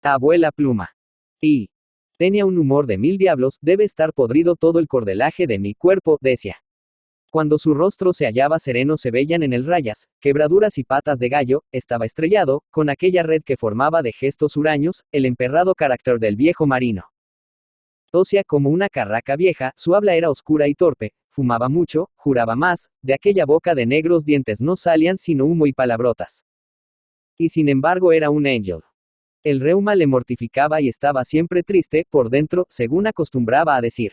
Abuela Pluma. Y tenía un humor de mil diablos, debe estar podrido todo el cordelaje de mi cuerpo, decía. Cuando su rostro se hallaba sereno se veían en él rayas, quebraduras y patas de gallo, estaba estrellado, con aquella red que formaba de gestos huraños, el emperrado carácter del viejo marino. Tosia como una carraca vieja, su habla era oscura y torpe, fumaba mucho, juraba más, de aquella boca de negros dientes no salían sino humo y palabrotas. Y sin embargo era un ángel. El reuma le mortificaba y estaba siempre triste, por dentro, según acostumbraba a decir.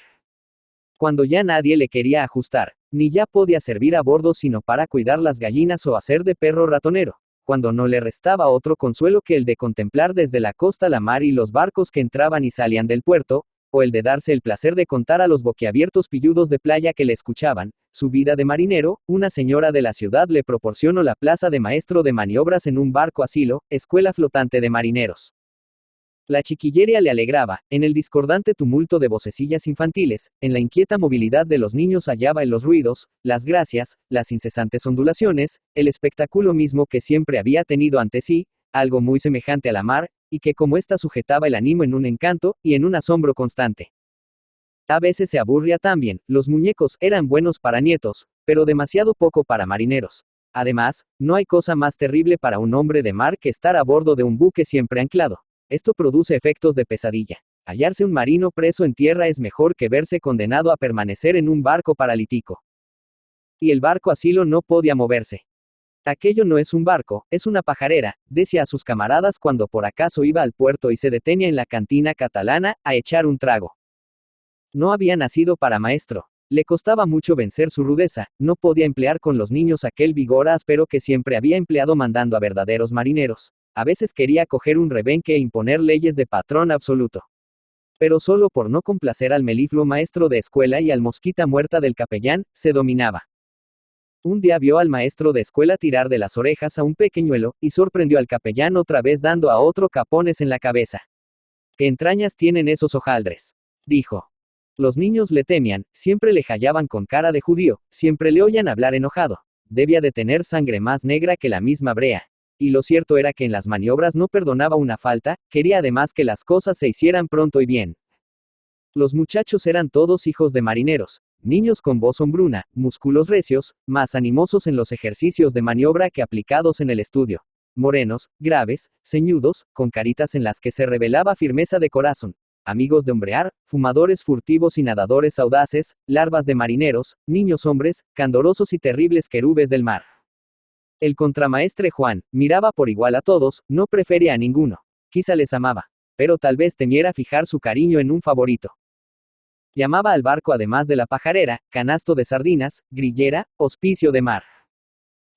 Cuando ya nadie le quería ajustar, ni ya podía servir a bordo sino para cuidar las gallinas o hacer de perro ratonero, cuando no le restaba otro consuelo que el de contemplar desde la costa la mar y los barcos que entraban y salían del puerto, o el de darse el placer de contar a los boquiabiertos pilludos de playa que le escuchaban, su vida de marinero. Una señora de la ciudad le proporcionó la plaza de maestro de maniobras en un barco asilo, escuela flotante de marineros. La chiquillería le alegraba, en el discordante tumulto de vocecillas infantiles, en la inquieta movilidad de los niños hallaba en los ruidos, las gracias, las incesantes ondulaciones, el espectáculo mismo que siempre había tenido ante sí, algo muy semejante a la mar, y que como ésta sujetaba el ánimo en un encanto, y en un asombro constante. A veces se aburría también, los muñecos eran buenos para nietos, pero demasiado poco para marineros. Además, no hay cosa más terrible para un hombre de mar que estar a bordo de un buque siempre anclado. Esto produce efectos de pesadilla. Hallarse un marino preso en tierra es mejor que verse condenado a permanecer en un barco paralítico. Y el barco asilo no podía moverse. Aquello no es un barco, es una pajarera, decía a sus camaradas cuando por acaso iba al puerto y se detenía en la cantina catalana, a echar un trago. No había nacido para maestro. Le costaba mucho vencer su rudeza, no podía emplear con los niños aquel vigor áspero que siempre había empleado mandando a verdaderos marineros. A veces quería coger un rebenque e imponer leyes de patrón absoluto. Pero solo por no complacer al melifluo maestro de escuela y al mosquita muerta del capellán, se dominaba. Un día vio al maestro de escuela tirar de las orejas a un pequeñuelo, y sorprendió al capellán otra vez dando a otro capones en la cabeza. ¿Qué entrañas tienen esos hojaldres?, dijo. Los niños le temían, siempre le hallaban con cara de judío, siempre le oían hablar enojado. Debía de tener sangre más negra que la misma brea. Y lo cierto era que en las maniobras no perdonaba una falta, quería además que las cosas se hicieran pronto y bien. Los muchachos eran todos hijos de marineros, niños con voz hombruna, músculos recios, más animosos en los ejercicios de maniobra que aplicados en el estudio. Morenos, graves, ceñudos, con caritas en las que se revelaba firmeza de corazón. Amigos de hombrear, fumadores furtivos y nadadores audaces, larvas de marineros, niños hombres, candorosos y terribles querubes del mar. El contramaestre Juan miraba por igual a todos, no prefería a ninguno. Quizá les amaba, pero tal vez temiera fijar su cariño en un favorito. Llamaba al barco además de la pajarera, canasto de sardinas, grillera, hospicio de mar.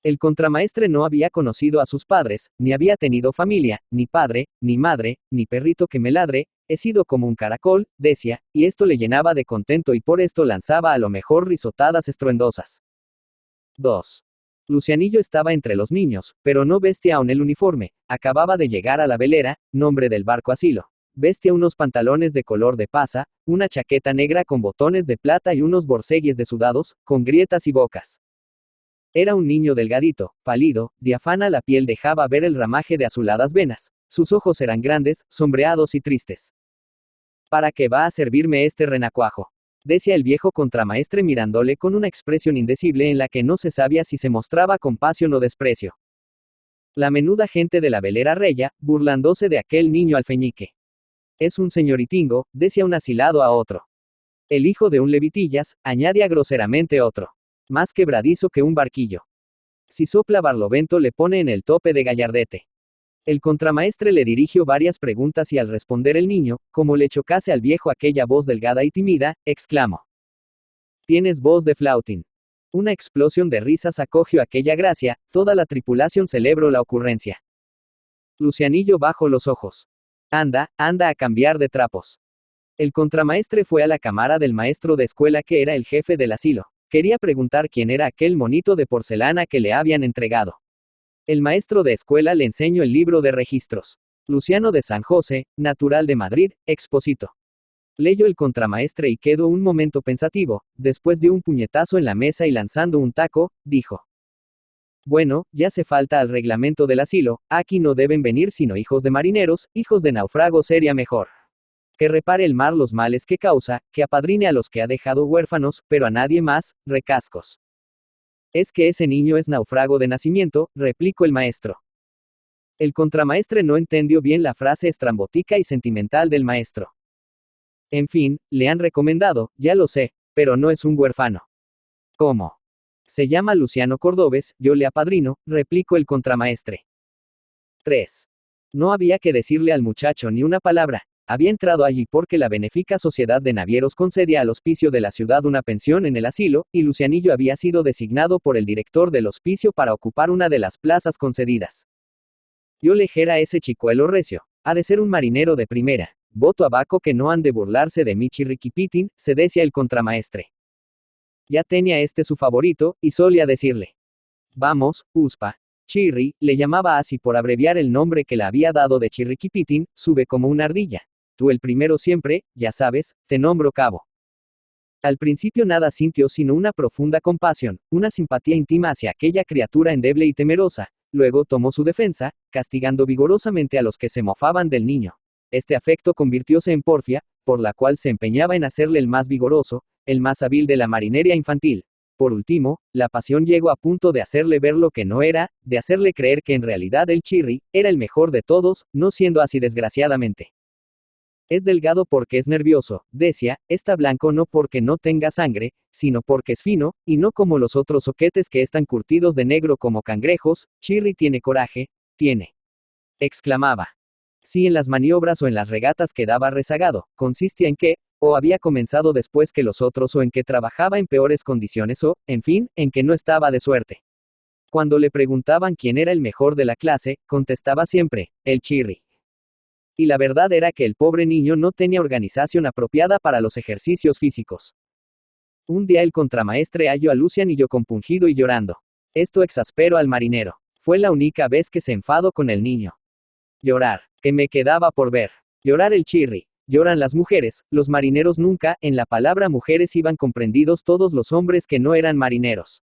El contramaestre no había conocido a sus padres, ni había tenido familia, ni padre, ni madre, ni perrito que me ladre, he sido como un caracol, decía, y esto le llenaba de contento y por esto lanzaba a lo mejor risotadas estruendosas. 2. Lucianillo estaba entre los niños, pero no vestía aún el uniforme, acababa de llegar a la velera, nombre del barco asilo. Vestía unos pantalones de color de pasa, una chaqueta negra con botones de plata y unos borceguies desudados, con grietas y bocas. Era un niño delgadito, pálido, diafana la piel dejaba ver el ramaje de azuladas venas, sus ojos eran grandes, sombreados y tristes. ¿Para qué va a servirme este renacuajo?, decía el viejo contramaestre mirándole con una expresión indecible en la que no se sabía si se mostraba compasión o desprecio. La menuda gente de la velera reya, burlándose de aquel niño alfeñique. Es un señoritingo, decía un asilado a otro. El hijo de un levitillas, añadía groseramente otro. Más quebradizo que un barquillo. Si sopla barlovento le pone en el tope de gallardete. El contramaestre le dirigió varias preguntas y al responder el niño, como le chocase al viejo aquella voz delgada y tímida, exclamó: «Tienes voz de flautín». Una explosión de risas acogió aquella gracia, toda la tripulación celebró la ocurrencia. Lucianillo bajó los ojos. Anda a cambiar de trapos. El contramaestre fue a la cámara del maestro de escuela que era el jefe del asilo. Quería preguntar quién era aquel monito de porcelana que le habían entregado. El maestro de escuela le enseñó el libro de registros. Luciano de San José, natural de Madrid, Expósito. Leyó el contramaestre y quedó un momento pensativo, después dio un puñetazo en la mesa y lanzando un taco, dijo: Bueno, ya hace falta al reglamento del asilo, aquí no deben venir sino hijos de marineros, hijos de náufragos sería mejor. Que repare el mar los males que causa, que apadrine a los que ha dejado huérfanos, pero a nadie más, recascos. Es que ese niño es náufrago de nacimiento, replicó el maestro. El contramaestre no entendió bien la frase estrambótica y sentimental del maestro. En fin, le han recomendado, ya lo sé, pero no es un huérfano. ¿Cómo? Se llama Luciano Cordobés, yo le apadrino, replicó el contramaestre. 3. No había que decirle al muchacho ni una palabra. Había entrado allí porque la benéfica Sociedad de Navieros concedía al hospicio de la ciudad una pensión en el asilo, y Lucianillo había sido designado por el director del hospicio para ocupar una de las plazas concedidas. Yo le dijera a ese chicuelo recio, ha de ser un marinero de primera. Voto a Baco que no han de burlarse de mi chirriquipitín, se decía el contramaestre. Ya tenía su favorito, y solía decirle. Vamos, Uspa. Chirri, le llamaba así por abreviar el nombre que le había dado de chirriquipitín, sube como una ardilla. Tú el primero siempre, ya sabes, te nombro cabo. Al principio nada sintió sino una profunda compasión, una simpatía íntima hacia aquella criatura endeble y temerosa. Luego tomó su defensa, castigando vigorosamente a los que se mofaban del niño. Este afecto convirtióse en porfia, por la cual se empeñaba en hacerle el más vigoroso, el más hábil de la marinería infantil. Por último, la pasión llegó a punto de hacerle ver lo que no era, de hacerle creer que en realidad el Chirri era el mejor de todos, no siendo así desgraciadamente. Es delgado porque es nervioso, decía, está blanco no porque no tenga sangre, sino porque es fino, y no como los otros soquetes que están curtidos de negro como cangrejos. Chirri tiene coraje, tiene. Exclamaba. Si en las maniobras o en las regatas quedaba rezagado, consistía en que, o había comenzado después que los otros o en que trabajaba en peores condiciones o, en fin, en que no estaba de suerte. Cuando le preguntaban quién era el mejor de la clase, contestaba siempre, el Chirri. Y la verdad era que el pobre niño no tenía organización apropiada para los ejercicios físicos. Un día el contramaestre halló a Lucianillo compungido y llorando. Esto exasperó al marinero. Fue la única vez que se enfadó con el niño. Llorar, que me quedaba por ver. Llorar el Chirri. Lloran las mujeres, los marineros nunca. En la palabra mujeres iban comprendidos todos los hombres que no eran marineros.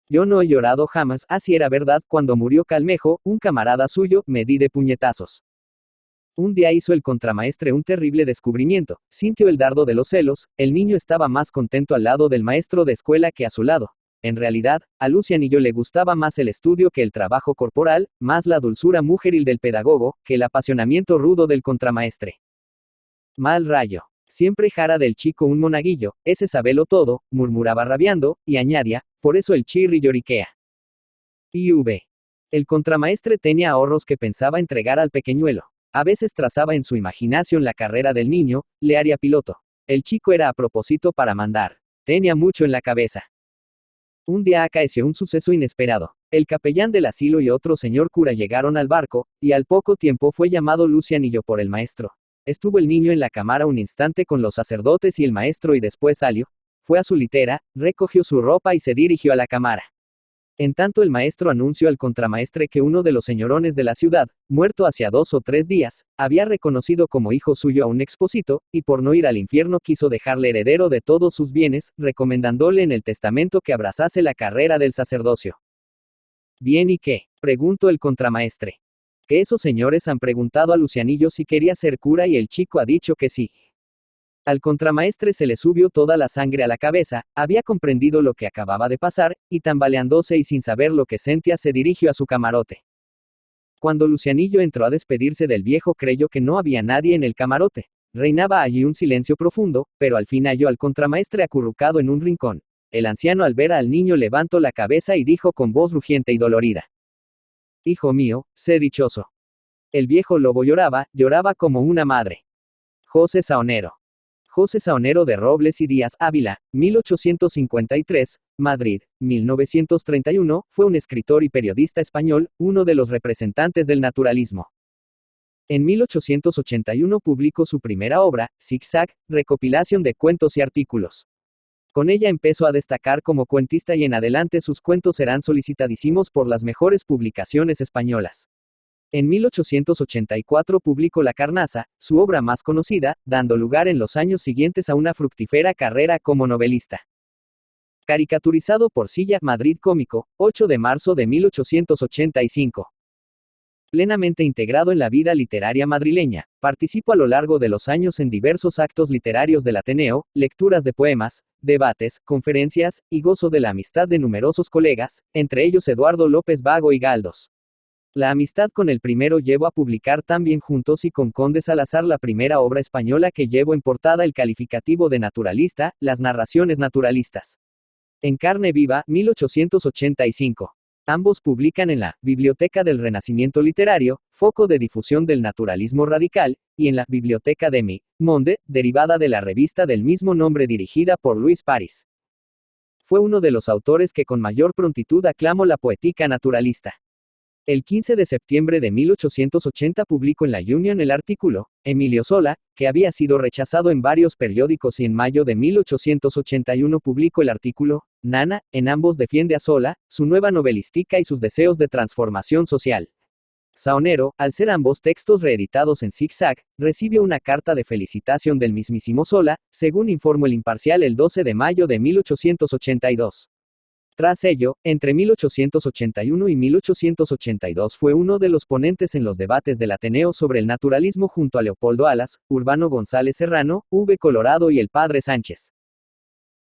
Yo no he llorado jamás, así era verdad, cuando murió Calmejo, un camarada suyo, me di de puñetazos. Un día hizo el contramaestre un terrible descubrimiento, sintió el dardo de los celos, el niño estaba más contento al lado del maestro de escuela que a su lado. En realidad, a Lucianillo le gustaba más el estudio que el trabajo corporal, más la dulzura mujeril del pedagogo, que el apasionamiento rudo del contramaestre. Mal rayo. Siempre jara del chico un monaguillo, ese sabelo todo, murmuraba rabiando, y añadía, por eso el Chirri lloriquea. Y el contramaestre tenía ahorros que pensaba entregar al pequeñuelo. A veces trazaba en su imaginación la carrera del niño, le haría piloto. El chico era a propósito para mandar. Tenía mucho en la cabeza. Un día acaeció un suceso inesperado. El capellán del asilo y otro señor cura llegaron al barco, y al poco tiempo fue llamado Lucianillo por el maestro. Estuvo el niño en la cámara un instante con los sacerdotes y el maestro y después salió. Fue a su litera, recogió su ropa y se dirigió a la cámara. En tanto el maestro anunció al contramaestre que uno de los señorones de la ciudad, muerto hacía 2 o 3 días, había reconocido como hijo suyo a un expósito, y por no ir al infierno quiso dejarle heredero de todos sus bienes, recomendándole en el testamento que abrazase la carrera del sacerdocio. ¿Bien y qué? Preguntó el contramaestre. Que esos señores han preguntado a Lucianillo si quería ser cura y el chico ha dicho que sí. Al contramaestre se le subió toda la sangre a la cabeza, había comprendido lo que acababa de pasar, y tambaleándose y sin saber lo que sentía se dirigió a su camarote. Cuando Lucianillo entró a despedirse del viejo creyó que no había nadie en el camarote. Reinaba allí un silencio profundo, pero al fin halló al contramaestre acurrucado en un rincón. El anciano al ver al niño levantó la cabeza y dijo con voz rugiente y dolorida. Hijo mío, sé dichoso. El viejo lobo lloraba como una madre. José Saonero. José Saonero de Robles y Díaz Ávila, 1853, Madrid, 1931, fue un escritor y periodista español, uno de los representantes del naturalismo. En 1881 publicó su primera obra, Zig-Zag, recopilación de cuentos y artículos. Con ella empezó a destacar como cuentista y en adelante sus cuentos serán solicitadísimos por las mejores publicaciones españolas. En 1884 publicó La Carnaza, su obra más conocida, dando lugar en los años siguientes a una fructífera carrera como novelista. Caricaturizado por Silla, Madrid Cómico, 8 de marzo de 1885. Plenamente integrado en la vida literaria madrileña, participó a lo largo de los años en diversos actos literarios del Ateneo, lecturas de poemas, debates, conferencias, y gozo de la amistad de numerosos colegas, entre ellos Eduardo López Vago y Galdós. La amistad con el primero llevó a publicar también juntos y con Conde Salazar la primera obra española que llevó en portada el calificativo de naturalista, Las Narraciones Naturalistas. En carne viva, 1885. Ambos publican en la Biblioteca del Renacimiento Literario, foco de difusión del naturalismo radical, y en la Biblioteca de Mi Monde, derivada de la revista del mismo nombre dirigida por Luis París. Fue uno de los autores que con mayor prontitud aclamó la poética naturalista. El 15 de septiembre de 1880 publicó en la Union el artículo Emilio Zola, que había sido rechazado en varios periódicos, y en mayo de 1881 publicó el artículo Nana. En ambos defiende a Zola, su nueva novelística y sus deseos de transformación social. Saonero, al ser ambos textos reeditados en Zig-Zag, recibió una carta de felicitación del mismísimo Zola, según informó El Imparcial el 12 de mayo de 1882. Tras ello, entre 1881 y 1882 fue uno de los ponentes en los debates del Ateneo sobre el naturalismo junto a Leopoldo Alas, Urbano González Serrano, V. Colorado y el Padre Sánchez.